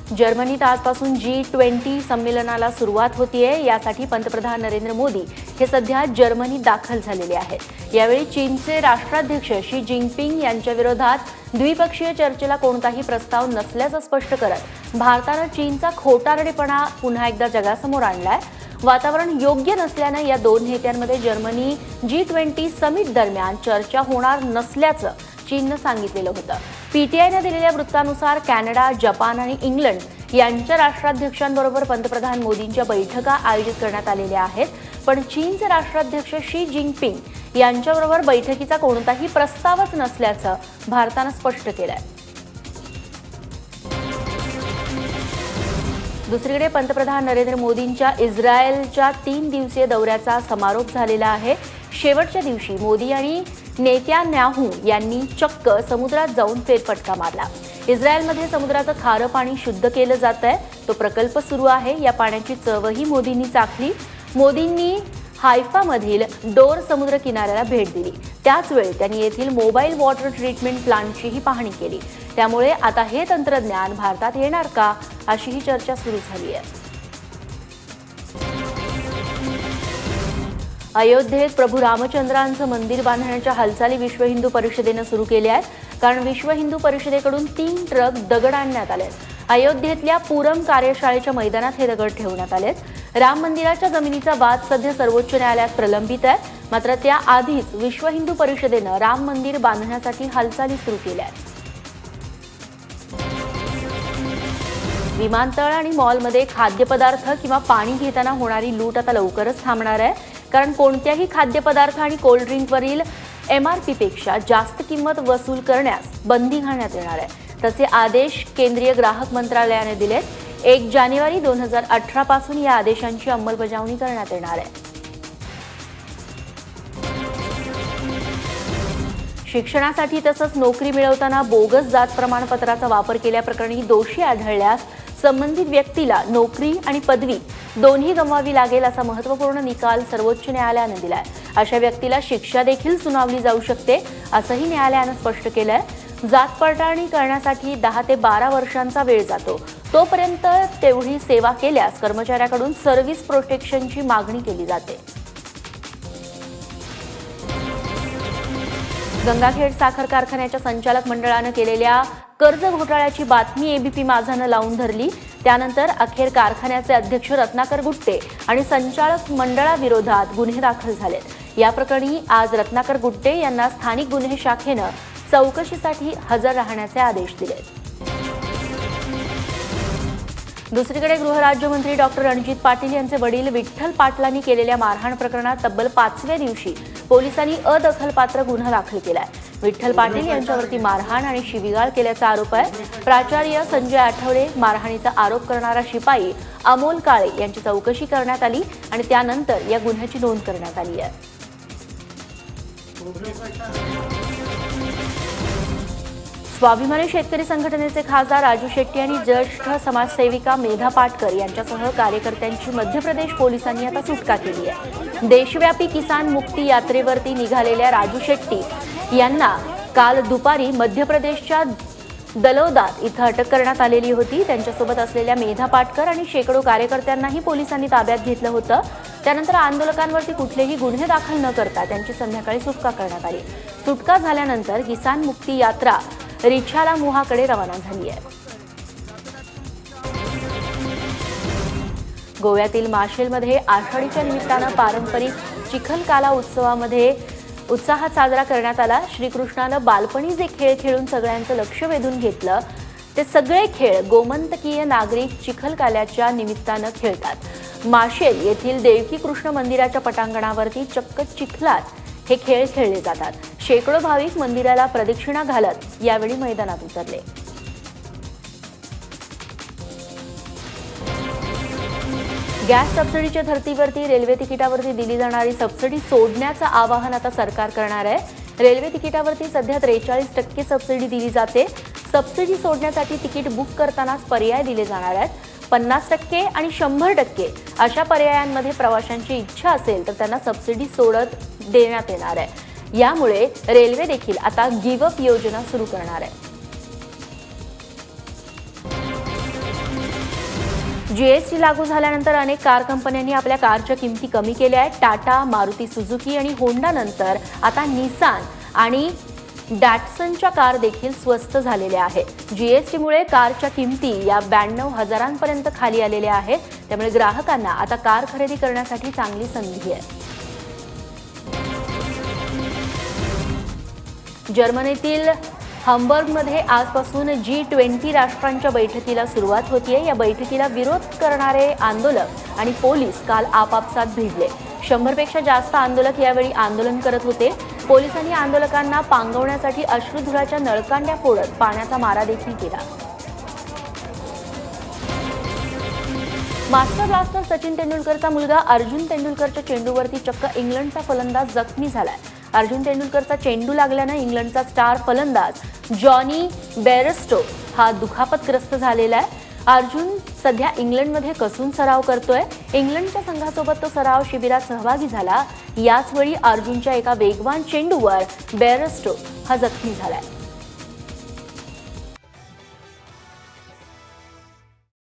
जर्मनीत आजपासून G20 संमेलनाला सुरुवात होतीये। यासाठी पंतप्रधान नरेंद्र मोदी हे सध्या जर्मनीत दाखल झालेले आहेत। यावेळी चीनचे राष्ट्राध्यक्ष शी जिनपिंग यांच्या विरोधात द्विपक्षीय चर्चेला कोणताही प्रस्ताव नसल्याचं स्पष्ट करत भारताने चीनचा खोटारडेपणा पुन्हा एकदा जगासमोर आणलाय। वातावरण योग्य नसल्याने या दोन नेत्यांमध्ये जर्मनी G20 समिट दरम्यान चर्चा होणार नसल्याचं चीननं सांगितलेलं होतं। पीटीआयने दिलेल्या वृत्तानुसार कॅनडा, जपान आणि इंग्लंड यांच्या राष्ट्राध्यक्षांबरोबर पंतप्रधान मोदींच्या बैठका आयोजित करण्यात आलेल्या आहेत, पण चीनचे राष्ट्राध्यक्ष शी जिनपिंग यांच्याबरोबर बैठकीचा कोणताही प्रस्तावच नसल्याचं भारतानं स्पष्ट केलंय। दुसरीकडे पंतप्रधान नरेंद्र मोदींच्या इस्रायलच्या 3 दिवसीय दौऱ्याचा समारोप झालेला आहे। शेवटच्या दिवशी मोदी आणि नेत्यान्याहू यांनी चक्क समुद्रात जाऊन फेरफटका मारला। इस्रायलमध्ये समुद्राचं खारं पाणी शुद्ध केलं जातंय, तो प्रकल्प सुरू आहे। या पाण्याची चवही मोदींनी चाखली। मोदींनी हायफामधील डोर समुद्र किनाऱ्याला भेट दिली। त्याचवेळी त्यांनी येथील मोबाईल वॉटर ट्रीटमेंट प्लांटचीही पाहणी केली। त्यामुळे आता हे तंत्रज्ञान भारतात येणार का, अशीही चर्चा सुरू झाली आहे। अयोध्येत प्रभू रामचंद्रांचं मंदिर बांधण्याच्या हालचाली विश्व हिंदू परिषदेनं सुरू केल्या आहेत, कारण विश्व हिंदू परिषदेकडून 3 ट्रक दगड आणण्यात आले। अयोध्येतल्या पूरम कार्यशाळेच्या मैदानात हे दगड ठेवण्यात आलेत। राम मंदिराच्या जमिनीचा वाद सध्या सर्वोच्च न्यायालयात प्रलंबित आहे, मात्र त्याआधीच विश्व हिंदू परिषदेनं राम मंदिर बांधण्यासाठी हालचाली सुरू केल्या आहेत। विमानतळ आणि मॉलमध्ये खाद्यपदार्थ किंवा पाणी घेताना होणारी लूट आता लवकरच थांबणार आहे, कारण कोणत्याही खाद्यपदार्थ आणि कोल्ड्रिंकवरील MRP पेक्षा जास्त किंमत वसूल करण्यास बंदी घालण्यात येणार आहे। तसे आदेश केंद्रीय ग्राहक मंत्रालयाने दिलेत। 1 जानेवारी 2018 पासून या आदेशांची अंमलबजावणी करण्यात येणार आहे। शिक्षणासाठी तसंच नोकरी मिळवताना बोगस जात प्रमाणपत्राचा वापर केल्याप्रकरणी दोषी आढळल्यास संबंधित व्यक्तीला नोकरी आणि पदवी दोन्ही गमवावी लागेल, असा महत्त्वपूर्ण निकाल सर्वोच्च न्यायालयाने दिलाय। अशा व्यक्तीला शिक्षा देखील सुनावली जाऊ शकते, असंही न्यायालयानं स्पष्ट केलंय। जात पडताळणी करण्यासाठी 10 ते 12 वर्षांचा वेळ जातो। तोपर्यंत तेवढी सेवा केल्यास कर्मचाऱ्याकडून सर्व्हिस प्रोटेक्शनची मागणी केली जाते। गंगाखेड साखर कारखान्याच्या संचालक मंडळानं केलेल्या कर्ज घोटाळ्याची बातमी एबीपी माझानं लावून धरली। त्यानंतर अखेर कारखान्याचे अध्यक्ष रत्नाकर गुट्टे आणि संचालक मंडळाविरोधात गुन्हे दाखल झालेत। या प्रकरणी आज रत्नाकर गुट्टे यांना स्थानिक गुन्हे शाखेनं चौकशीसाठी हजर राहण्याचे आदेश दिलेत। दुसरीकडे गृहराज्यमंत्री डॉक्टर रणजित पाटील यांचे वडील विठ्ठल पाटलांनी केलेल्या मारहाण प्रकरणात तब्बल 5व्या दिवशी पोलिसांनी अदखलपात्र गुन्हा दाखल केलाय। विठ्ठल पाटील यांच्यावरती मारहाण आणि शिवीगाळ केल्याचा आरोप आहे। प्राचार्य संजय आठवले, मारहाणीचा आरोप करणारा शिपाई अमोल काळे यांची चौकशी करण्यात आली आणि त्यानंतर या गुन्ह्याची नोंद करण्यात आली आहे। स्वाभिमानी शेतकरी संघटनेचे खासदार राजू शेट्टी आणि ज्येष्ठ समाजसेविका मेधा पाटकर यांच्यासह कार्यकर्त्यांची मध्य प्रदेश पोलिसांनी आता सुटका केली आहे। देशव्यापी किसान मुक्ती यात्रेवरती निघालेल्या राजू शेट्टी यांना काल दुपारी मध्य प्रदेशच्या दलौदात इथं अटक करण्यात आलेली होती। त्यांच्यासोबत असलेल्या मेधा पाटकर आणि शेकडो कार्यकर्त्यांनाही पोलिसांनी ताब्यात घेतलं होतं। त्यानंतर आंदोलकांवरती कुठलेही गुन्हे दाखल न करता त्यांची संध्याकाळी सुटका करण्यात आली। सुटका झाल्यानंतर किसान मुक्ती यात्रा रिछाला मुहाकडे रवाना झाली आहे। गोव्यातील माशेलमध्ये आषाढीच्या निमित्तानं पारंपरिक चिखलकाला उत्सवामध्ये उत्साहात साजरा करण्यात आला। श्रीकृष्णानं बालपणी जे खेळ खेळून सगळ्यांचं लक्ष वेधून घेतलं, ते सगळे खेळ गोमंतकीय नागरिक चिखलकाल्याच्या निमित्तानं खेळतात। माशेल येथील देवकी कृष्ण मंदिराच्या पटांगणावरती चक्क चिखलात हे खेळ खेळले जातात। शेकडो भाविक मंदिराला प्रदक्षिणा घालत यावेळी मैदानात उतरले। गॅस सबसिडीच्या धर्तीवरती रेल्वे तिकिटावरती दिली जाणारी सबसिडी सोडण्याचं आवाहन आता सरकार करणार आहे। रेल्वे तिकिटावरती सध्या 43% सबसिडी दिली जाते। सबसिडी सोडण्यासाठी तिकीट बुक करतानाच पर्याय दिले जाणार आहेत। 50% आणि 100% अशा पर्यायांमध्ये प्रवाशांची इच्छा असेल तर त्यांना सबसिडी सोडत देण्यात येणार आहे। यामुळे रेल्वे देखील आता गिव्ह अप योजना सुरू करणार आहे। जीएसटी लागू झाल्यानंतर अनेक कार कंपन्यांनी आपल्या कारच्या किमती कमी केल्या आहेत. टाटा, मारुती सुझुकी आणि होंडा नंतर आता निसान आणि डॅटसनच्या कार देखील स्वस्त झालेल्या आहेत. जीएसटीमुळे कारच्या किमती या 92,000पर्यंत खाली आलेल्या आहेत. त्यामुळे ग्राहकांना आता कार खरेदी करण्यासाठी चांगली संधी आहे. जर्मनीतील हॅम्बर्गमध्ये आजपासून G20 राष्ट्रांच्या बैठकीला सुरुवात होतीये. या बैठकीला विरोध करणारे आंदोलक आणि पोलीस काल आपापसात भिडले. 100पेक्षा जास्त आंदोलक यावेळी आंदोलन करत होते. पोलिसांनी आंदोलकांना पांगवण्यासाठी अश्रुधुराच्या नळकांड्या फोडत पाण्याचा मारा देखील केला. मास्टर ब्लास्टर सचिन तेंडुलकरचा मुलगा अर्जुन तेंडुलकरच्या चेंडूवरती चक्क इंग्लंडचा फलंदाज जखमी झालाय. अर्जुन तेंडुलकरचा चेंडू लागल्यानं इंग्लंडचा स्टार फलंदाज जॉनी बेअरस्टो हा दुखापतग्रस्त झालेला आहे. अर्जुन सध्या इंग्लंडमध्ये कसून सराव करतोय. इंग्लंडच्या संघासोबत तो सराव शिबिरात सहभागी झाला. याच वेळी अर्जुनच्या एका वेगवान चेंडूवर बेअरस्टो हा जखमी झालाय.